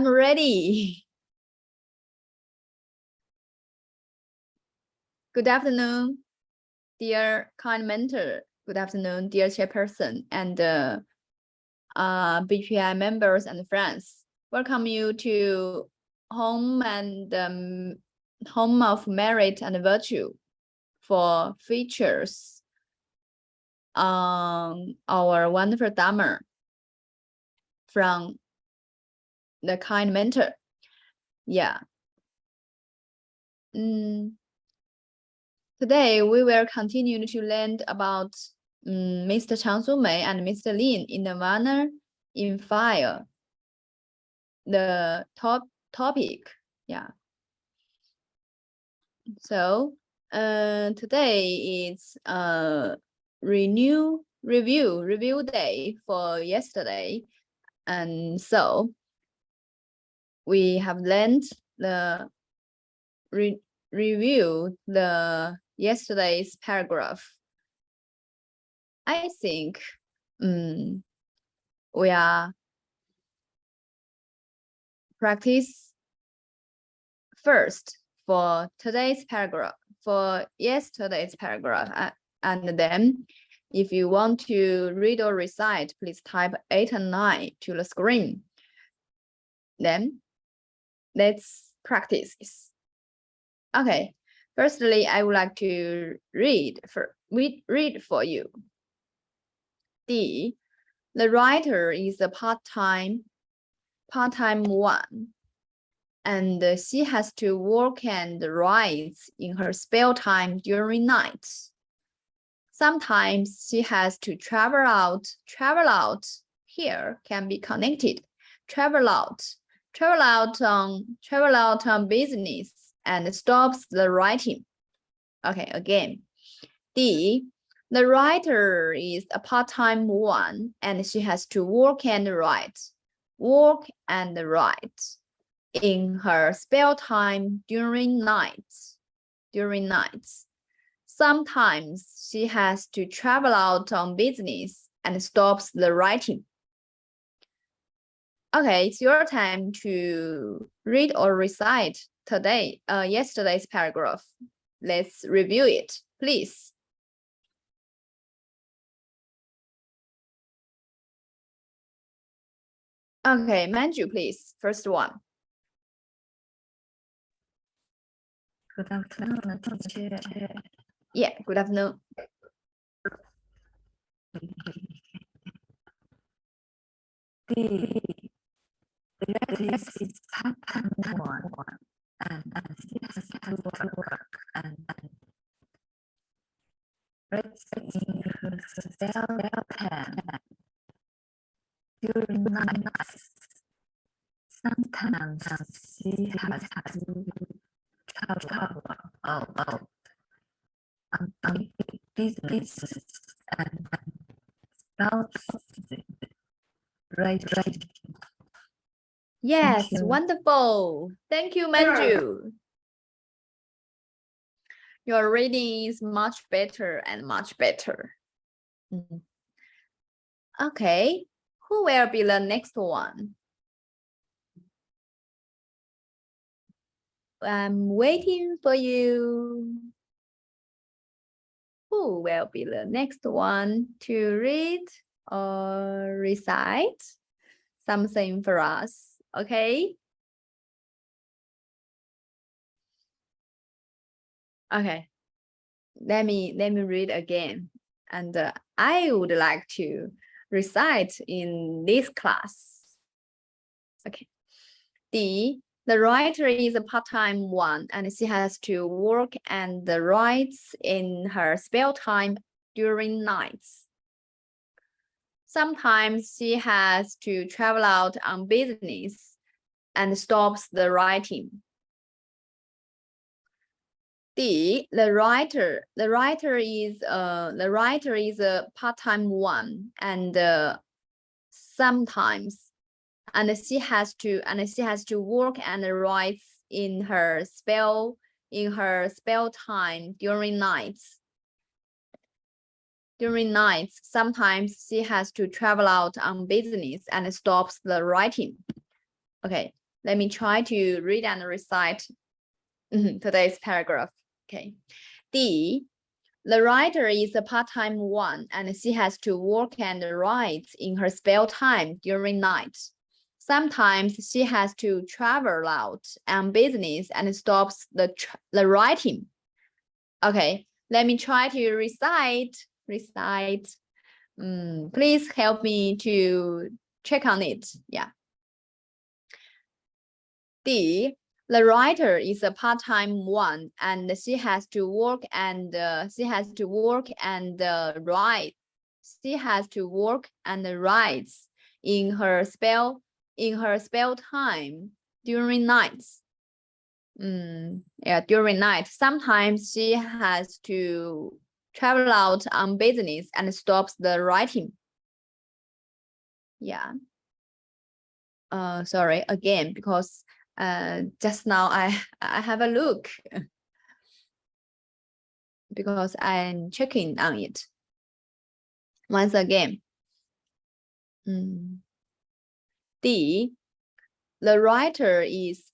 I'm ready. Good afternoon, dear kind mentor. Good afternoon, dear chairperson and BPI members and friends. Welcome you to Home and Home of Merit and Virtue for features on our wonderful Dharma from the kind mentor. Yeah. Today, we will continue to learn about Mr. Chang Su-mei and Mr. Lin in the manner in file. The topic, yeah. So, today is review day for yesterday, and so we have learned the review the yesterday's paragraph. I think we are practice first for today's paragraph, for yesterday's paragraph, and then if you want to read or recite, please type 8 and 9 to the screen. Then let's practice. Okay, firstly, I would like to read for you. D, the writer is a part-time one, and she has to work and write in her spare time during night. Sometimes she has to travel out here can be connected. Travel out on business and stops the writing. Okay, again. D, the writer is a part-time one, and she has to work and write in her spare time during nights. Sometimes she has to travel out on business and stops the writing. Okay, it's your time to read or recite yesterday's paragraph. Let's review it, please. Okay, Manju, please. First one. Good afternoon, teacher. Yeah, good afternoon. This is part-time one, and she has to work and rest in her spare time during nights. Sometimes she has to travel out on business and stops writing. Yes, wonderful. Thank you, Manju. Your reading is much better and much better. Okay, who will be the next one? I'm waiting for you. Who will be the next one to read or recite something for us? Okay. Okay. Let me read again, and I would like to recite in this class. Okay. D, the writer is a part-time one, and she has to work and writes in her spare time during nights. Sometimes she has to travel out on business and stops the writing. D, the writer is a part-time one, and sometimes she has to work and write in her spare time during nights. Sometimes she has to travel out on business and stops the writing. Okay, Let me try to read and recite today's paragraph. Okay. D. The writer is a part-time one, and she has to work and write in her spare time during night. Sometimes she has to travel out on business and stops the writing. Okay, let me try to recite. Please help me to check on it. Yeah. D. The writer is a part-time one, and she has to work and write. She has to work and writes in her spare time during nights. Yeah, during night. Sometimes she has to travel out on business and stops the writing. Yeah. Sorry again, because just now I have a look because I'm checking on it once again. D. The writer is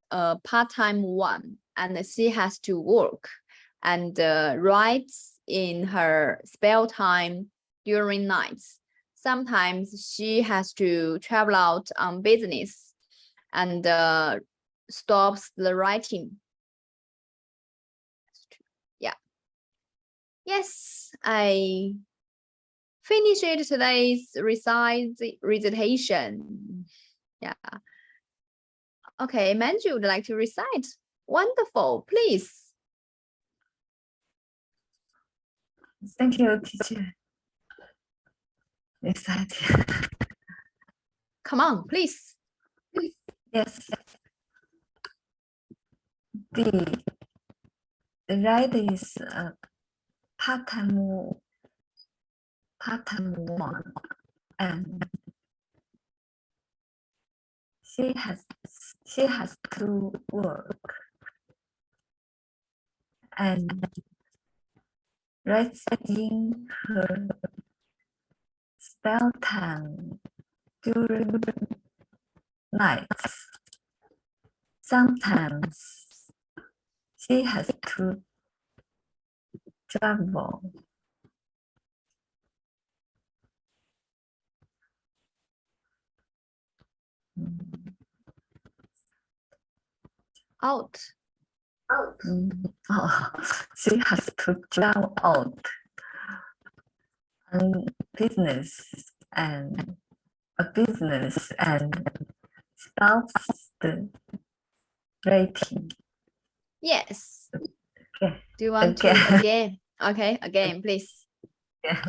a part-time one, and she has to work and writes in her spare time during nights. Sometimes she has to travel out on business and stops the writing. Yeah. Yes, I finished today's recitation. Yeah. Okay, Manju would like to recite. Wonderful, please. Thank you, teacher. Recite. Come on, please. Yes. The writer is a part-time one, and she has to work and writes in her spare time during nights. Sometimes she has to travel Out. She has to travel out on business and stops the writing. Yes. Okay. Do you want to again? Okay, again, please. Yeah.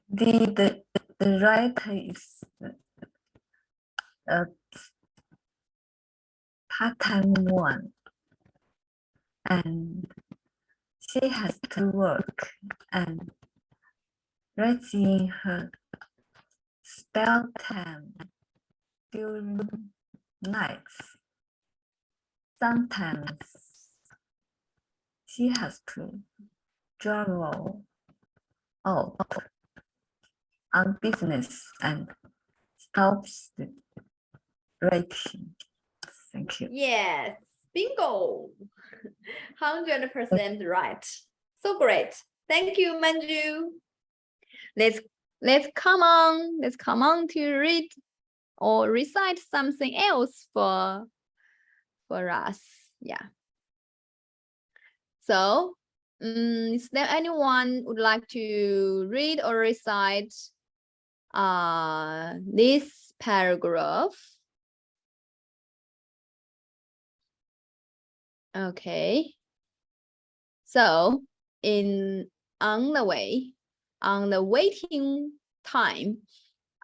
The writer is a part-time one, and she has to work and writes in her spare time during nights. Sometimes she has to travel out on business and stops the writing. Thank you. Yes, bingo. 100% right. So great. Thank you, Manju. Let's come on to read or recite something else for us. Yeah. So, is there anyone would like to read or recite this paragraph? Okay. So, on the waiting time,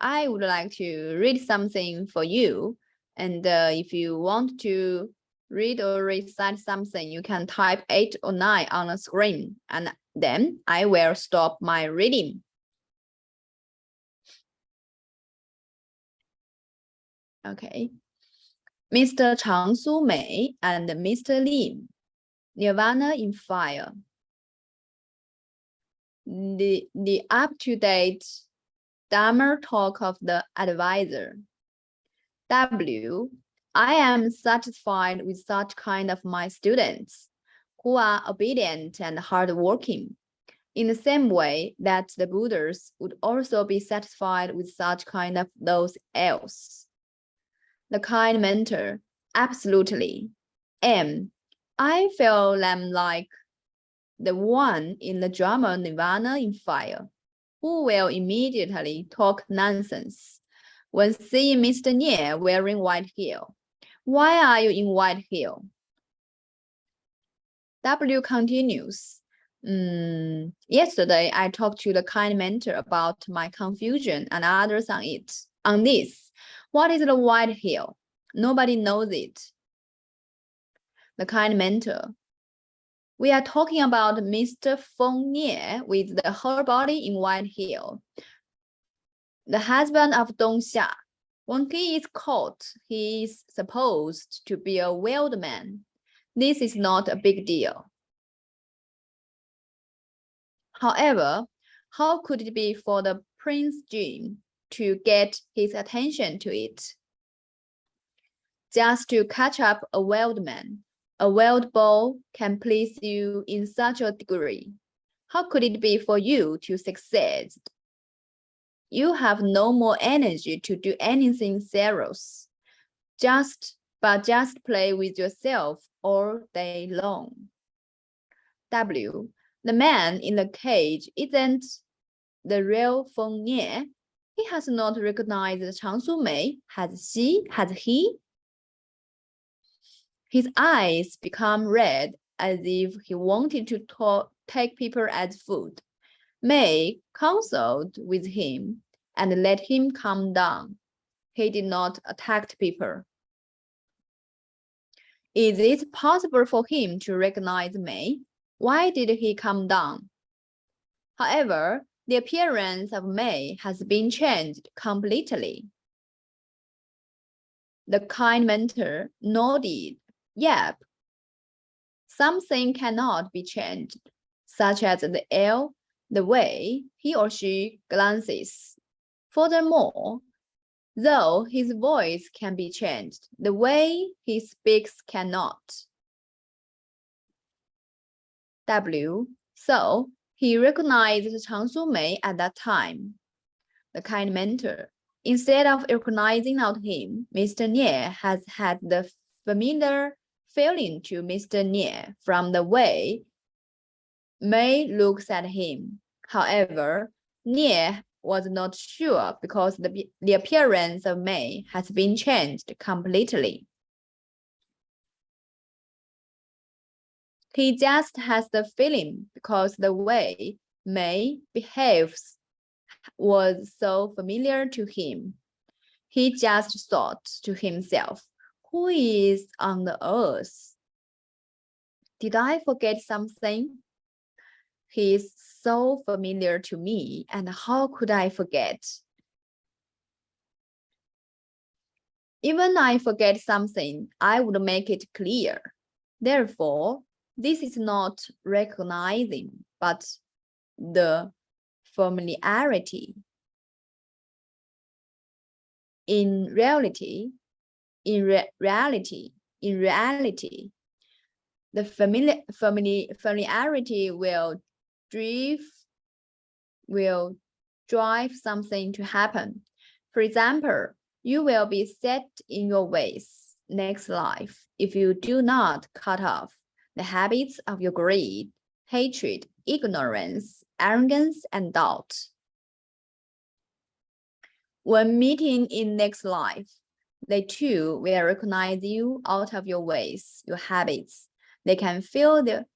I would like to read something for you. And if you want to read or recite something, you can type 8 or 9 on the screen, and then I will stop my reading. Okay. Mr. Chang Su Mei and Mr. Lim, Nirvana in Fire. The up-to-date dumber talk of the advisor. W, I am satisfied with such kind of my students, who are obedient and hardworking, in the same way that the Buddhas would also be satisfied with such kind of those else. The kind mentor, absolutely. M, I feel them like the one in the drama Nirvana in Fire, who will immediately talk nonsense when seeing Mr. Nie wearing white heel. Why are you in white heel? W continues. Yesterday, I talked to the kind mentor about my confusion and others on this. What is the white heel? Nobody knows it. The kind mentor. We are talking about Mr. Feng Nie with the whole body in white heel. The husband of Dong Xia. When he is caught, he is supposed to be a wild man. This is not a big deal. However, how could it be for the Prince Jin to get his attention to it? Just to catch up a wild man, a wild bull can please you in such a degree. How could it be for you to succeed? You have no more energy to do anything serious. Just play with yourself all day long. W, the man in the cage isn't the real Feng Nie. He has not recognized Chang Su Mei. Has he? His eyes become red as if he wanted to take people as food. Mei counseled with him and let him calm down. He did not attack people. Is it possible for him to recognize Mei? Why did he calm down? However, the appearance of Mei has been changed completely. The kind mentor nodded. Yep. Something cannot be changed, such as the air, the way he or she glances. Furthermore, though his voice can be changed, the way he speaks cannot. W, so he recognized Chang Su Mei at that time. The kind mentor, instead of recognizing out him, Mr. Nie has had the familiar feeling to Mr. Nie from the way Mei looks at him. However, Nie was not sure because the appearance of Mei has been changed completely. He just has the feeling because the way Mei behaves was so familiar to him. He just thought to himself, who is on the earth? Did I forget something? He is so familiar to me, and how could I forget? Even I forget something, I would make it clear. Therefore, this is not recognizing, but the familiarity. In reality, the familiarity will drive something to happen. For example, you will be set in your ways next life if you do not cut off the habits of your greed, hatred, ignorance, arrogance, and doubt. When meeting in next life, they too will recognize you out of your ways, your habits. They can feel the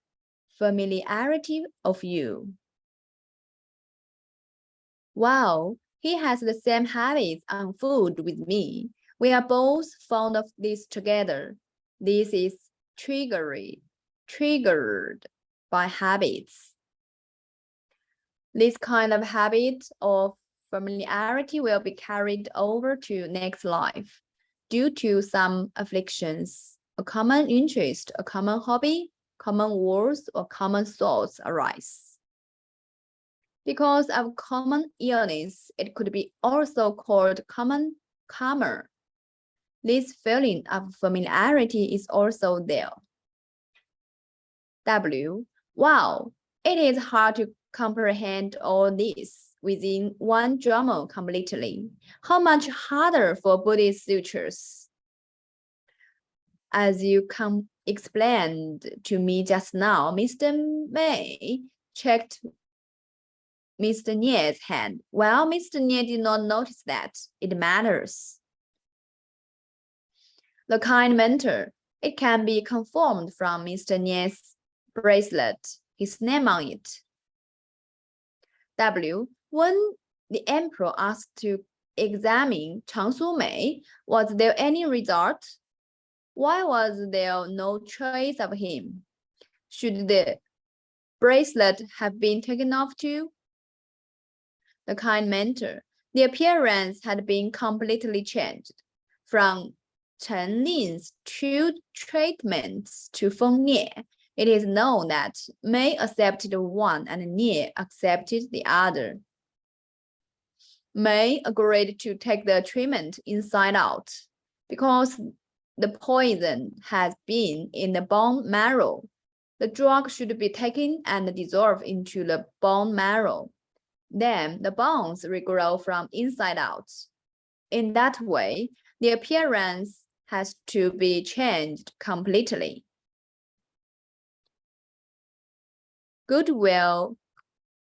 familiarity of you. Wow, he has the same habits on food with me. We are both fond of this together. This is triggered by habits. This kind of habit of familiarity will be carried over to next life due to some afflictions. A common interest, a common hobby, common words, or common thoughts arise. Because of common illness, it could be also called common karma. This feeling of familiarity is also there. W. Wow, it is hard to comprehend all this within one drama completely. How much harder for Buddhist sutras? As you explained to me just now, Mr. May checked Mr. Nie's hand. Well, Mr. Nie did not notice that. It matters. The kind mentor, it can be confirmed from Mr. Nie's bracelet, his name on it. W. When the emperor asked to examine Changsu Mei, was there any result? Why was there no trace of him? Should the bracelet have been taken off too? The kind mentor, the appearance had been completely changed. From Chen Lin's two treatments to Feng Nie, it is known that Mei accepted one and Nie accepted the other. Mei agreed to take the treatment inside out because the poison has been in the bone marrow. The drug should be taken and dissolved into the bone marrow. Then the bones regrow from inside out. In that way, the appearance has to be changed completely. Goodwill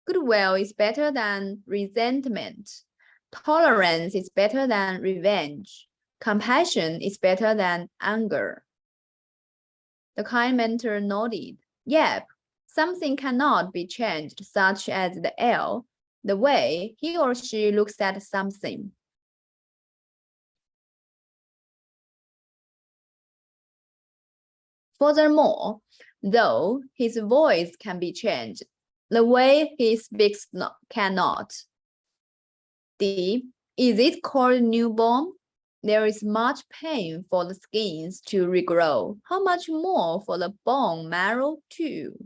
is better than resentment. Tolerance is better than revenge. Compassion is better than anger. The kind mentor nodded. Yep, something cannot be changed, such as the L, the way he or she looks at something. Furthermore, though his voice can be changed, the way he speaks cannot. D. Is it called newborn? There is much pain for the skins to regrow. How much more for the bone marrow too?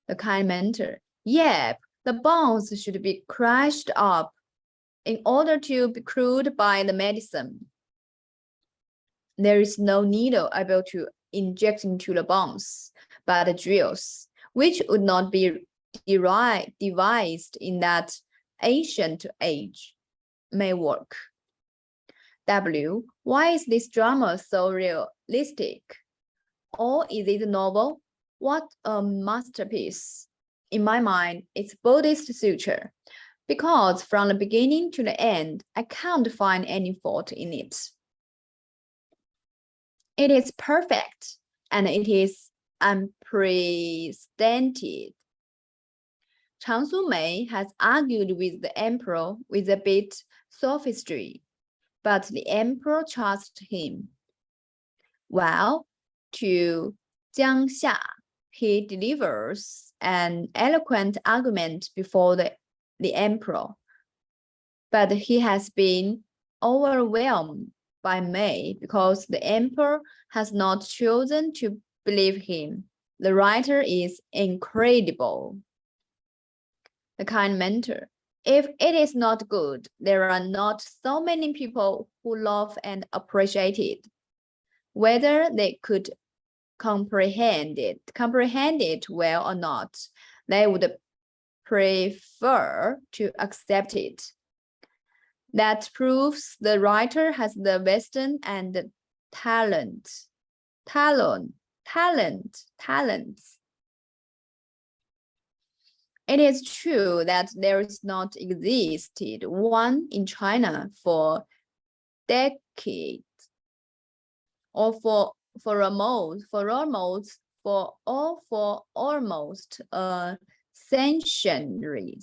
The kind mentor. Yep, the bones should be crushed up in order to be crushed by the medicine. There is no needle able to inject into the bones, but drills, which would not be devised in that ancient age, may work. W. Why is this drama so realistic? Or is it novel? What a masterpiece. In my mind, it's Buddhist suture, because from the beginning to the end, I can't find any fault in it. It is perfect, and it is unprecedented. Changsu Mei has argued with the emperor with a bit sophistry, but the emperor trusts him. Well, to Jiangxia, he delivers an eloquent argument before the emperor, but he has been overwhelmed by Mei because the emperor has not chosen to believe him. The writer is incredible. The kind mentor. If it is not good, there are not so many people who love and appreciate it. Whether they could comprehend it well or not, they would prefer to accept it. That proves the writer has the wisdom and talents. It is true that there is not existed one in China for decades, or for almost a century,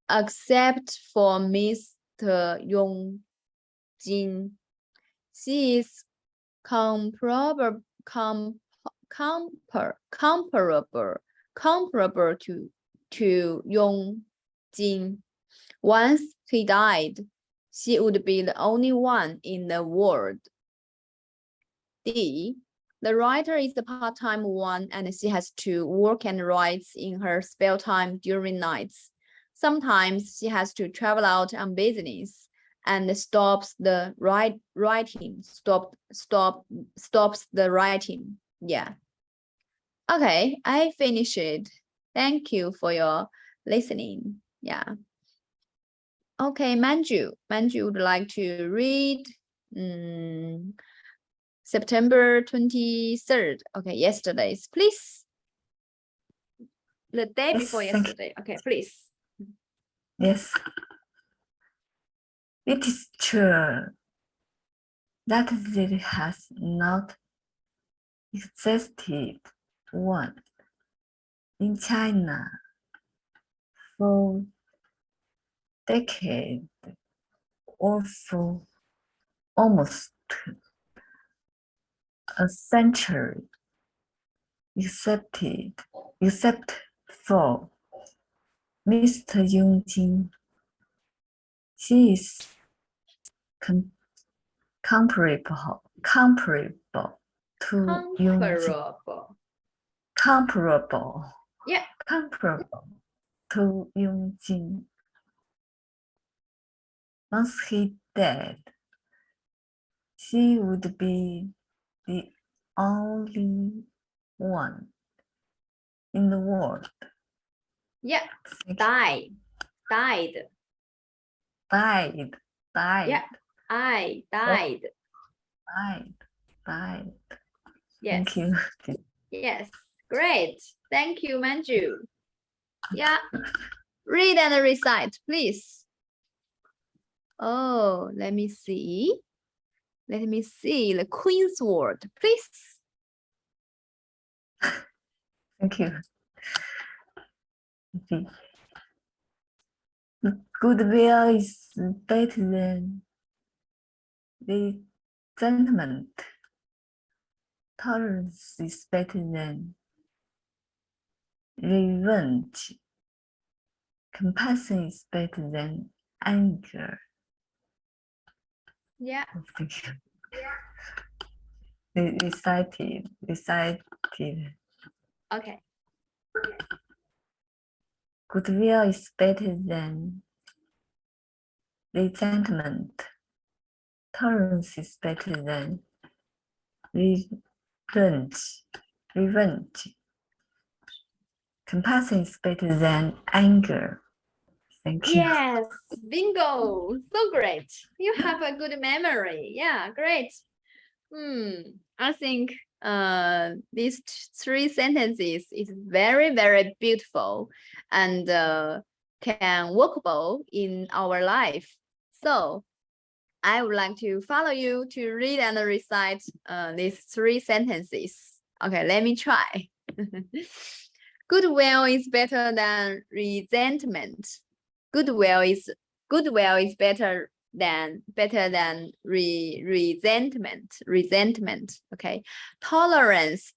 except for Mr. Yong Jin. She is comparable to Yong Jin. Once he died, she would be the only one in the world. D. The writer is the part-time one, and she has to work and write in her spare time during nights. Sometimes she has to travel out on business and stops the writing. Stops the writing. Yeah. Okay, I finished it. Thank you for your listening. Yeah. Okay, Manju would like to read September 23rd. Okay, yesterday's, please. The day Yes, before thank you. yesterday. Okay, please. Yes. It is true that there has not existed one in China for decades or for almost a century, except for Mr. Yongjing. She is comparable to Yongjing. Comparable. Yeah. Comparable to Yongjing. Once he died, she would be the only one in the world. Yeah. Died. Died. Yeah. I died. Died. Yes. Thank you. Yes. Great. Thank you, Manju. Yeah. Read and recite, please. Oh, let me see. Let me see the Queen's word, please. Thank you. Goodwill is better than resentment. Tolerance is better than revenge. Compassion is better than anger. Yeah. Thank you. Recited. Okay. Goodwill is better than resentment. Tolerance is better than revenge. Compassion is better than anger. Thank you. Yes, bingo. So great. You have a good memory. Yeah, great. I think these three sentences is very, very beautiful and can workable in our life. So I would like to follow you to read and recite these three sentences. Okay, let me try. Goodwill is better than resentment. Goodwill is better than resentment. Okay. Tolerance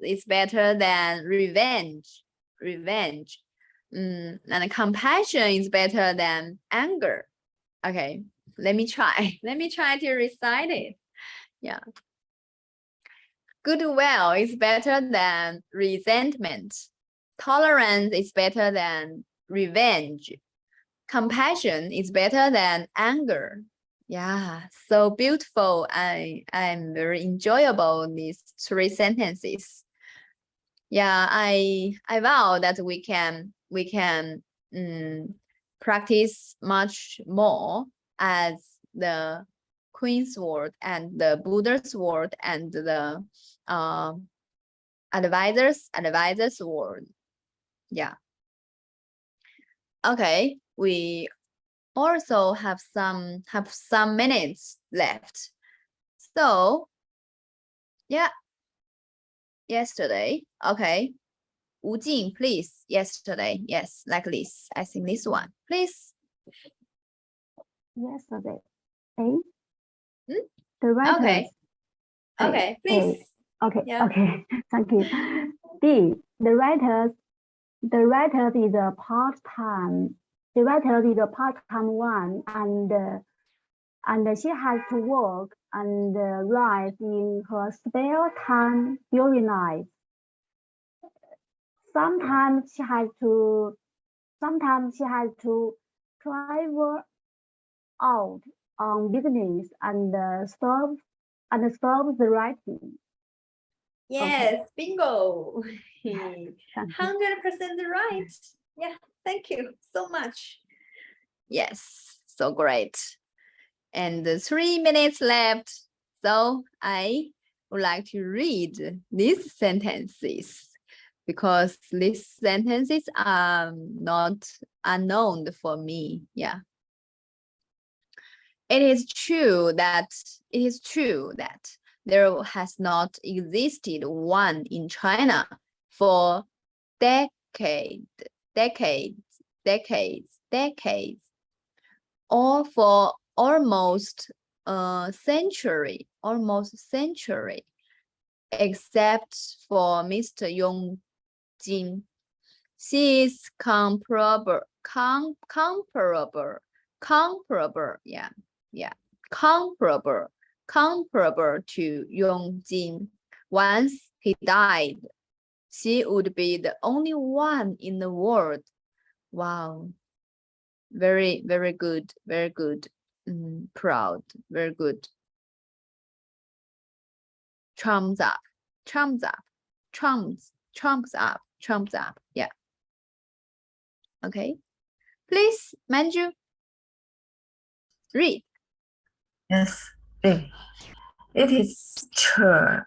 is better than revenge. And compassion is better than anger. Okay, let me try to recite it. Yeah. Goodwill is better than resentment. Tolerance is better than revenge. Compassion is better than anger. Yeah, so beautiful. I'm very enjoyable these three sentences. Yeah, I vow that we can practice much more as the Queen's word and the Buddha's word and the advisor's word. Yeah. Okay, we also have some minutes left. So yeah, yesterday. Okay. Wu Jing, please. Yesterday. Yes, like this. I think this one. Please. Yesterday. A. The writers. Okay, please. Okay. Yeah. Okay. Thank you. B. The writers is a part-time. The writer is a part-time one, and she has to work and writes in her spare time during night. Sometimes she has to travel out on business and stop the writing. Yes, bingo. Thank you. 100% right. Yeah, thank you so much. Yes, so great. And 3 minutes left. So I would like to read these sentences because these sentences are not unknown for me. Yeah. It is true that there has not existed one in China for decades, or for almost a century, except for Mr. Yong Jin. She is comparable, comparable to Yong Jin. Once he died, she would be the only one in the world. Wow. Very, very good, very good. Proud, very good. Thumbs up, thumbs up, thumbs up. Yeah. Okay. Please, Manju, read. Yes, it is true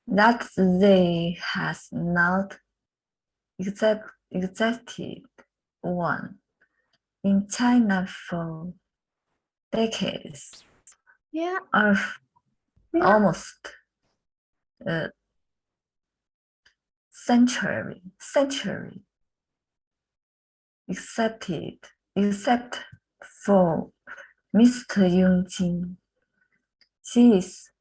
that they has not existed one in China for decades, Yeah. or almost a century, except for Mr. Yong Jin. She is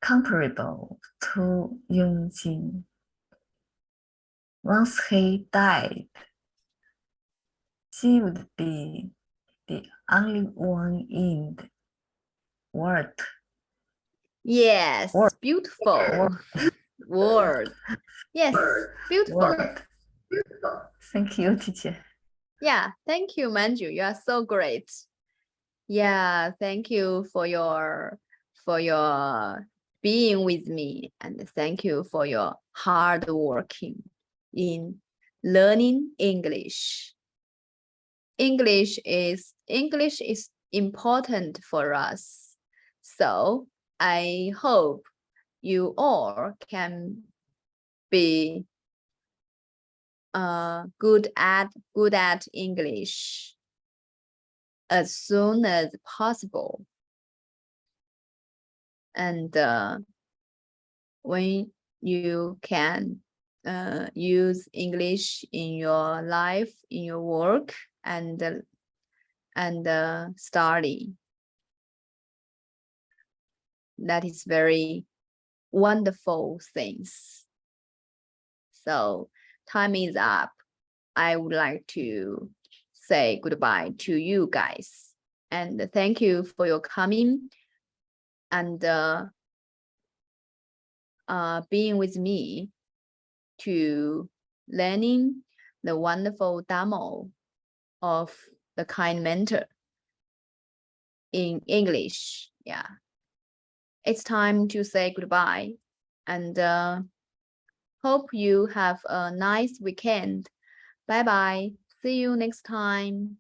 comparable to Yong Jin. Once he died, she would be the only one in the world. Yes, Word. beautiful word. Yes, beautiful. Word. Thank you, teacher. Yeah, thank you, Manju. You are so great. Yeah, thank you for your being with me, and thank you for your hard working in learning English. English is important for us. So I hope you all can be good at English as soon as possible. And when you can use English in your life, in your work, and study. That is very wonderful things. So time is up. I would like to say goodbye to you guys, and thank you for your coming and being with me to learning the wonderful demo of the kind mentor in English. Yeah, it's time to say goodbye, and hope you have a nice weekend. Bye bye. See you next time.